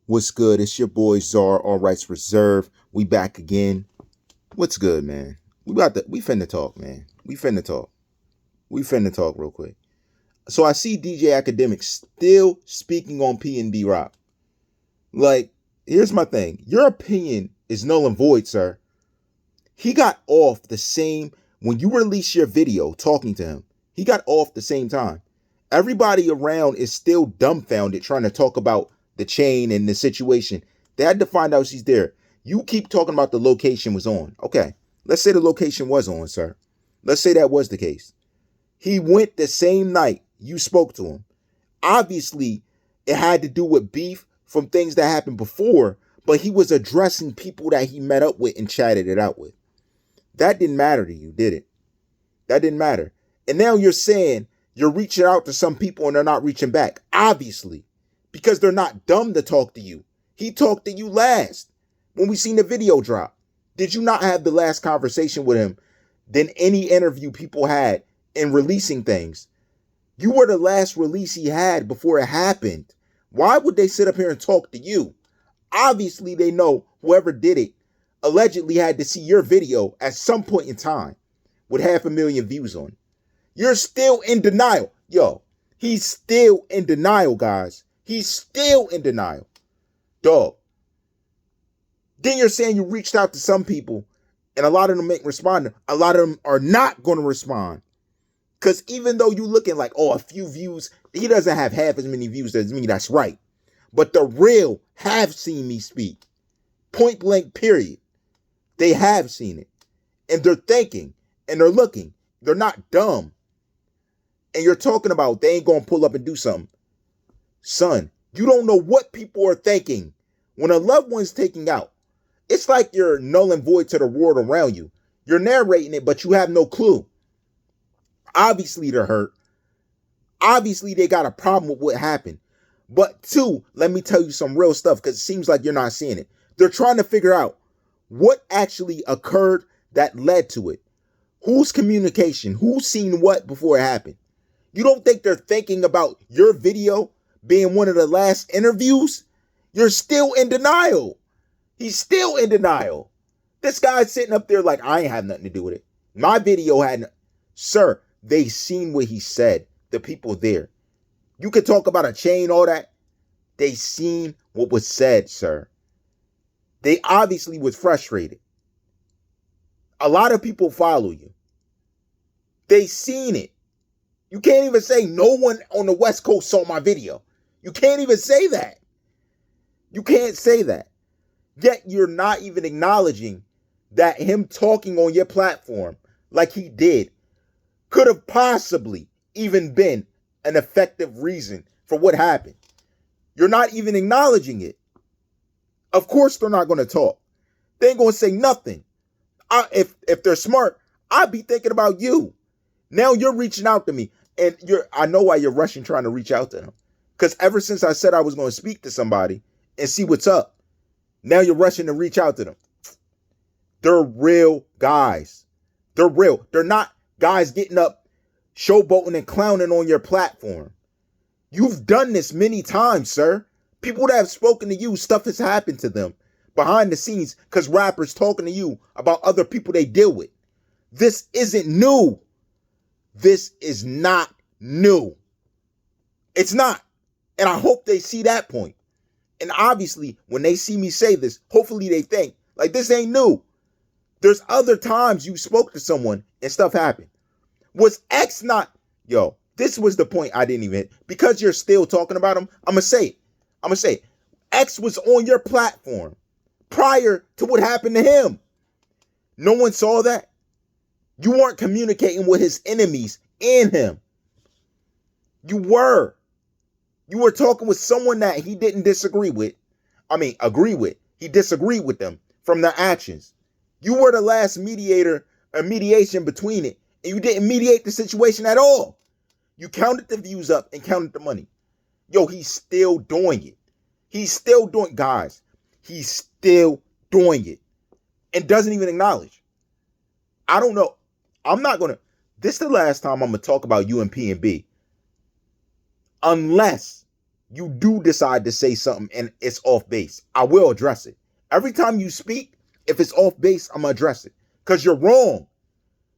What's good? It's your boy Czar, All Rights Reserved. We back again. What's good, man? We finna talk, man. We finna talk real quick. So I see DJ Academics still speaking on PNB Rock. Like, here's my thing. Your opinion is null and void, sir. He got off the same when you release your video talking to him. He got off the same time. Everybody around is still dumbfounded trying to talk about the chain and the situation. They had to find out she's there. You keep talking about the location was on. Okay, let's say the location was on, sir. Let's say that was the case. He went the same night you spoke to him. Obviously, it had to do with beef from things that happened before, but he was addressing people that he met up with and chatted it out with. That didn't matter to you, did it? That didn't matter. And now you're saying you're reaching out to some people and they're not reaching back. Obviously, because they're not dumb to talk to you. He talked to you last when we seen the video drop. Did you not have the last conversation with him than any interview people had in releasing things? You were the last release he had before it happened. Why would they sit up here and talk to you? Obviously, they know whoever did it allegedly had to see your video at some point in time with 500,000 views on it. You're still in denial. Yo, he's still in denial, guys. He's still in denial. Dog. Then you're saying you reached out to some people and a lot of them ain't responding. A lot of them are not going to respond. Because even though you looking like, oh, a few views, he doesn't have half as many views as me. That's right. But the real have seen me speak. Point blank, period. They have seen it. And they're thinking and they're looking. They're not dumb. And you're talking about they ain't going to pull up and do something. Son, you don't know what people are thinking when a loved one's taking out. It's like you're null and void to the world around you. You're narrating it, but you have no clue. Obviously, they're hurt. Obviously, they got a problem with what happened. But two, let me tell you some real stuff because it seems like you're not seeing it. They're trying to figure out what actually occurred that led to it. Whose communication? Who's seen what before it happened? You don't think they're thinking about your video being one of the last interviews? You're still in denial. He's still in denial. This guy's sitting up there like, I ain't have nothing to do with it. My video had... Sir, they seen what he said. The people there. You could talk about a chain, all that. They seen what was said, sir. They obviously was frustrated. A lot of people follow you. They seen it. You can't even say no one on the West Coast saw my video. You can't even say that. You can't say that. Yet you're not even acknowledging that him talking on your platform like he did could have possibly even been an effective reason for what happened. You're not even acknowledging it. Of course they're not going to talk. They ain't going to say nothing. If they're smart, I'd be thinking about you. Now you're reaching out to me. And I know why you're rushing trying to reach out to them. Because ever since I said I was going to speak to somebody and see what's up, now you're rushing to reach out to them. They're real guys. They're real. They're not guys getting up, showboating and clowning on your platform. You've done this many times, sir. People that have spoken to you, stuff has happened to them behind the scenes because rappers talking to you about other people they deal with. This isn't new. This is not new. It's not. And I hope they see that point. And obviously, when they see me say this, hopefully they think, like, this ain't new. There's other times you spoke to someone and stuff happened. Was X not... Yo, this was the point I didn't even hit. Because you're still talking about him, I'm going to say it. X was on your platform prior to what happened to him. No one saw that. You weren't communicating with his enemies and him. You were. You were talking with someone that he didn't agree with. He disagreed with them from their actions. You were the last mediation between it, and you didn't mediate the situation at all. You counted the views up and counted the money. Yo, he's still doing it. He's still doing, guys, he's still doing it and doesn't even acknowledge. I don't know. This is the last time I'm going to talk about you and PNB. Unless you do decide to say something and it's off base, I will address it. Every time you speak, if it's off base, I'm gonna address it. Because you're wrong.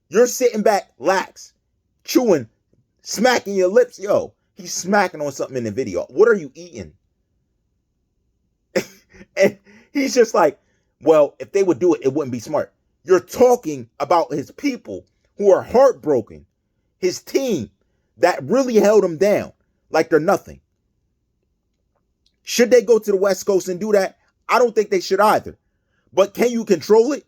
You're sitting back lax, chewing, smacking your lips. Yo, he's smacking on something in the video. What are you eating? And he's just like, well, if they would do it, it wouldn't be smart. You're talking about his people who are heartbroken, his team that really held him down like they're nothing. Should they go to the West Coast and do that? I don't think they should either. But can you control it?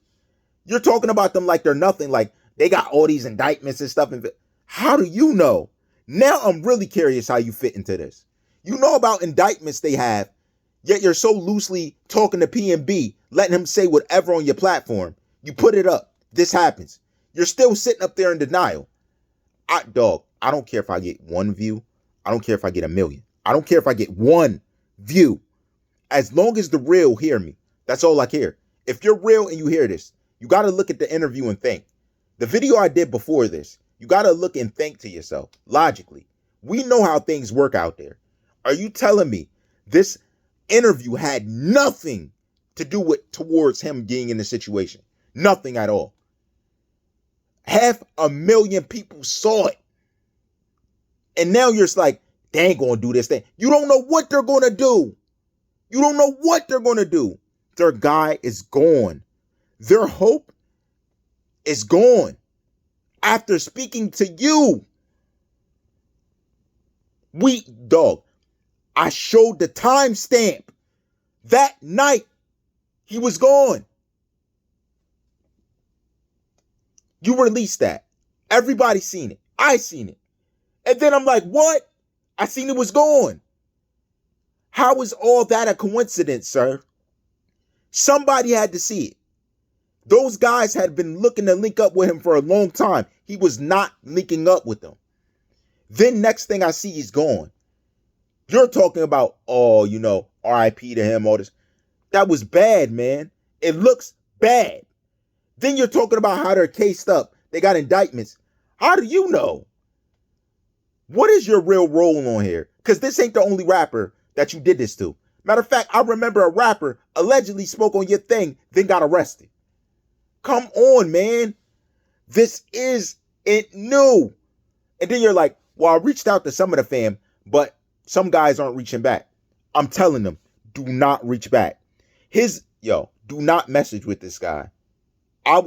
You're talking about them like they're nothing, like they got all these indictments and stuff. How do you know? Now I'm really curious how you fit into this. You know about indictments they have, yet you're so loosely talking to PNB, letting him say whatever on your platform. You put it up. This happens. You're still sitting up there in denial. I don't care if I get 1 view. I don't care if I get 1 million. I don't care if I get 1 view. As long as the real hear me, that's all I care. If you're real and you hear this, you got to look at the interview and think. The video I did before this, you got to look and think to yourself, logically. We know how things work out there. Are you telling me this interview had nothing to do with towards him being in the situation? Nothing at all. 500,000 people saw it. And now you're just like, they ain't going to do this thing. You don't know what they're going to do. You don't know what they're going to do. Their guy is gone. Their hope is gone. After speaking to you, I showed the timestamp. That night, he was gone. You released that. Everybody seen it. I seen it. And then I'm like, what? I seen it was gone. How is all that a coincidence, sir? Somebody had to see it. Those guys had been looking to link up with him for a long time. He was not linking up with them. Then next thing I see, he's gone. You're talking about, RIP to him, all this. That was bad, man. It looks bad. Then you're talking about how they're cased up. They got indictments. How do you know? What is your real role on here? Because this ain't the only rapper that you did this to. Matter of fact, I remember a rapper allegedly spoke on your thing, then got arrested. Come on, man. This is it new. And then you're like, well, I reached out to some of the fam, but some guys aren't reaching back. I'm telling them, do not reach back. Do not message with this guy. I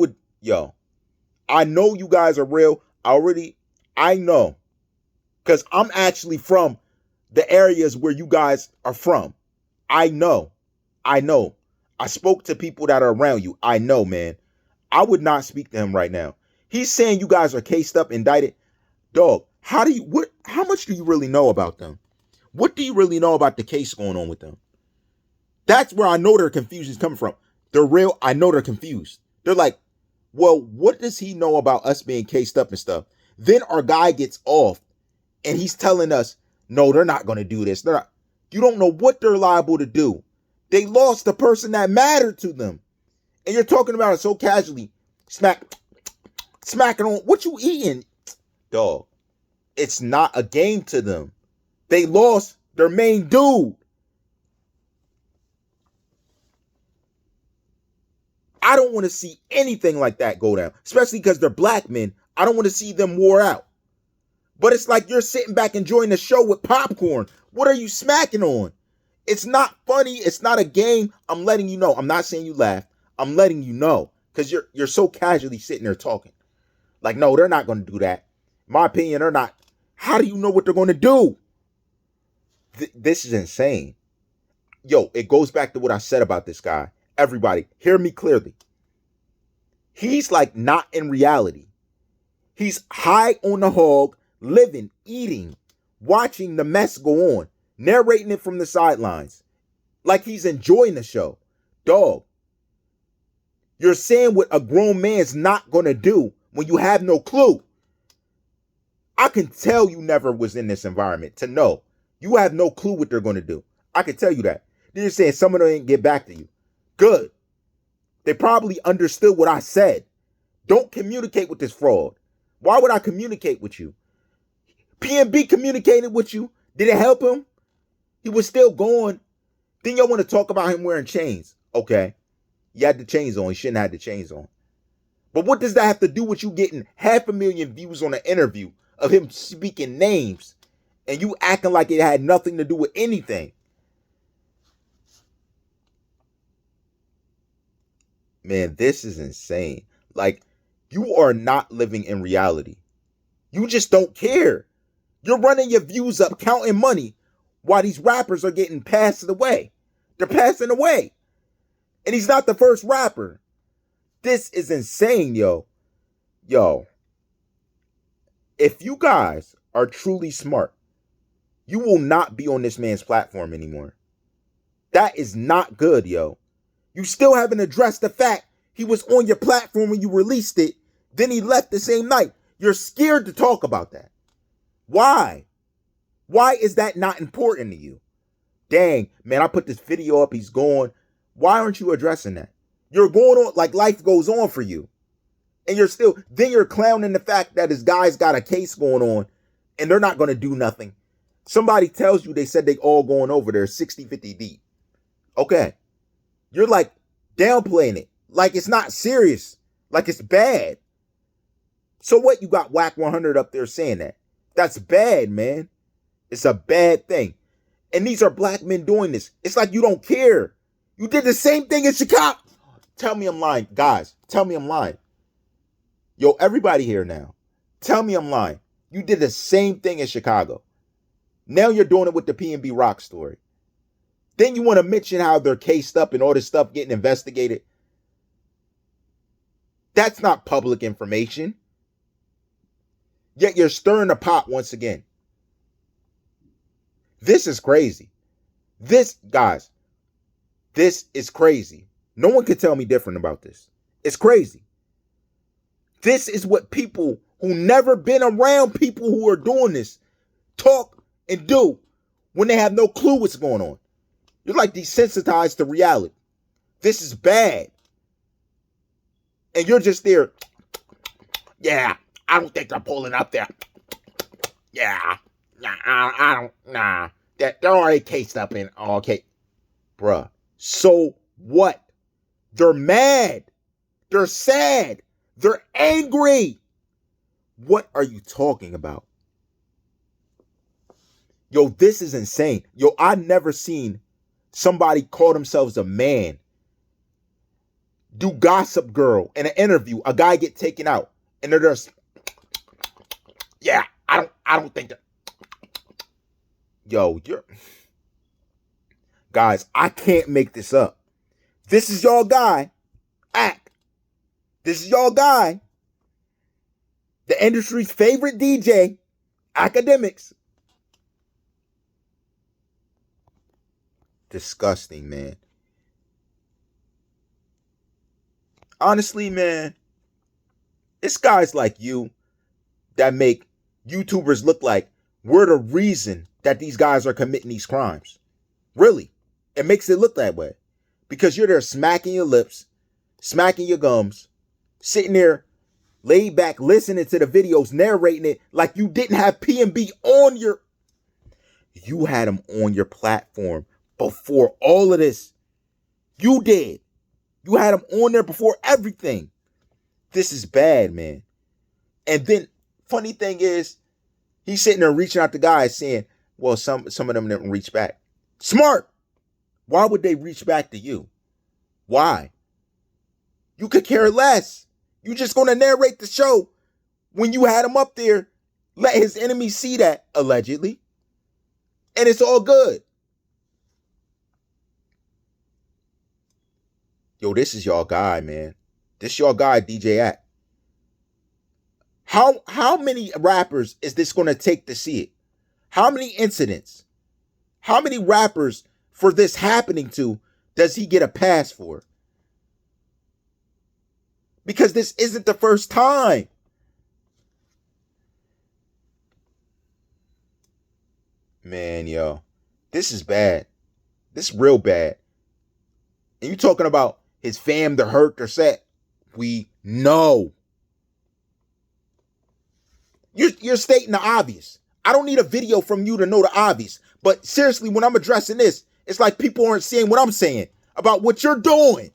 know you guys are real. I know. Because I'm actually from the areas where you guys are from. I know. I spoke to people that are around you. I know, man. I would not speak to him right now. He's saying you guys are cased up, indicted. Dog, how much do you really know about them? What do you really know about the case going on with them? That's where I know their confusion is coming from. They're real. I know they're confused. They're like, well, what does he know about us being cased up and stuff? Then our guy gets off and he's telling us, no, they're not going to do this. You don't know what they're liable to do. They lost the person that mattered to them. And you're talking about it so casually. Smacking on what you eating? Dog, it's not a game to them. They lost their main dude. I don't want to see anything like that go down, especially because they're black men. I don't want to see them wore out. But it's like you're sitting back enjoying the show with popcorn. What are you smacking on? It's not funny. It's not a game. I'm letting you know. I'm not saying you laugh. I'm letting you know because you're so casually sitting there talking. Like, no, they're not going to do that. In my opinion, they're not. How do you know what they're going to do? This is insane. Yo, it goes back to what I said about this guy. Everybody, hear me clearly. He's like not in reality. He's high on the hog, living, eating, watching the mess go on, narrating it from the sidelines. Like he's enjoying the show. Dog, you're saying what a grown man's not going to do when you have no clue. I can tell you never was in this environment to know. You have no clue what they're going to do. I can tell you that. They're just saying some of them ain't get back to you. Good. They probably understood what I said. Don't communicate with this fraud. Why would I communicate with you? PNB communicated with you. Did it help him? He was still going. Then y'all want to talk about him wearing chains. Okay. You had the chains on. He shouldn't have had the chains on. But what does that have to do with you getting 500,000 views on an interview of him speaking names and you acting like it had nothing to do with anything? Man, this is insane. Like, you are not living in reality. You just don't care. You're running your views up, counting money, while these rappers are getting passed away. They're passing away. And he's not the first rapper. This is insane, yo. Yo. If you guys are truly smart, you will not be on this man's platform anymore. That is not good, yo. You still haven't addressed the fact he was on your platform when you released it. Then he left the same night. You're scared to talk about that. Why? Why is that not important to you? Dang, man, I put this video up. He's gone. Why aren't you addressing that? You're going on like life goes on for you. And then you're clowning the fact that his guy's got a case going on and they're not going to do nothing. Somebody tells you they said they all going over there 60-50 deep. Okay. You're like downplaying it. Like it's not serious. Like it's bad. So what? You got Wack 100 up there saying that. That's bad, man. It's a bad thing. And these are black men doing this. It's like you don't care. You did the same thing in Chicago. Tell me I'm lying. Guys, tell me I'm lying. Yo, everybody here now. Tell me I'm lying. You did the same thing in Chicago. Now you're doing it with the PNB Rock story. Then you want to mention how they're cased up and all this stuff getting investigated. That's not public information. Yet you're stirring the pot once again. This is crazy. Guys, this is crazy. No one can tell me different about this. It's crazy. This is what people who never been around people who are doing this talk and do when they have no clue what's going on. You're like desensitized to reality. This is bad. And you're just there. Yeah, I don't think they're pulling up there. Yeah, nah. They're already cased up in, okay. Bruh, so what? They're mad. They're sad. They're angry. What are you talking about? Yo, this is insane. Yo, I've never seen somebody call themselves a man do Gossip Girl in an interview, a guy get taken out, and they're just, yeah, I don't think that. Yo, guys, I can't make this up. This is y'all guy, Ack. This is y'all guy, the industry's favorite DJ, AKADEMIKS. Disgusting, man. Honestly, man, it's guys like you that make YouTubers look like we're the reason that these guys are committing these crimes. Really. It makes it look that way. Because you're there smacking your lips, smacking your gums, sitting there laid back, listening to the videos, narrating it like you didn't have PNB on your... You had him on your platform before all of this. You did. You had him on there before everything. This is bad, man. And then, funny thing is, he's sitting there reaching out to guys saying, well, some of them didn't reach back. Smart. Why would they reach back to you? Why? You could care less. You just going to narrate the show when you had him up there. Let his enemies see that, allegedly. And it's all good. Yo, this is y'all guy, man. This y'all guy, DJ Ack. How many rappers is this going to take to see it? How many incidents? How many rappers for this happening to does he get a pass for? Because this isn't the first time. Man, yo, this is bad. This is real bad. And you talking about his fam, the hurt, or set. We know. You're stating the obvious. I don't need a video from you to know the obvious. But seriously, when I'm addressing this, it's like people aren't seeing what I'm saying about what you're doing.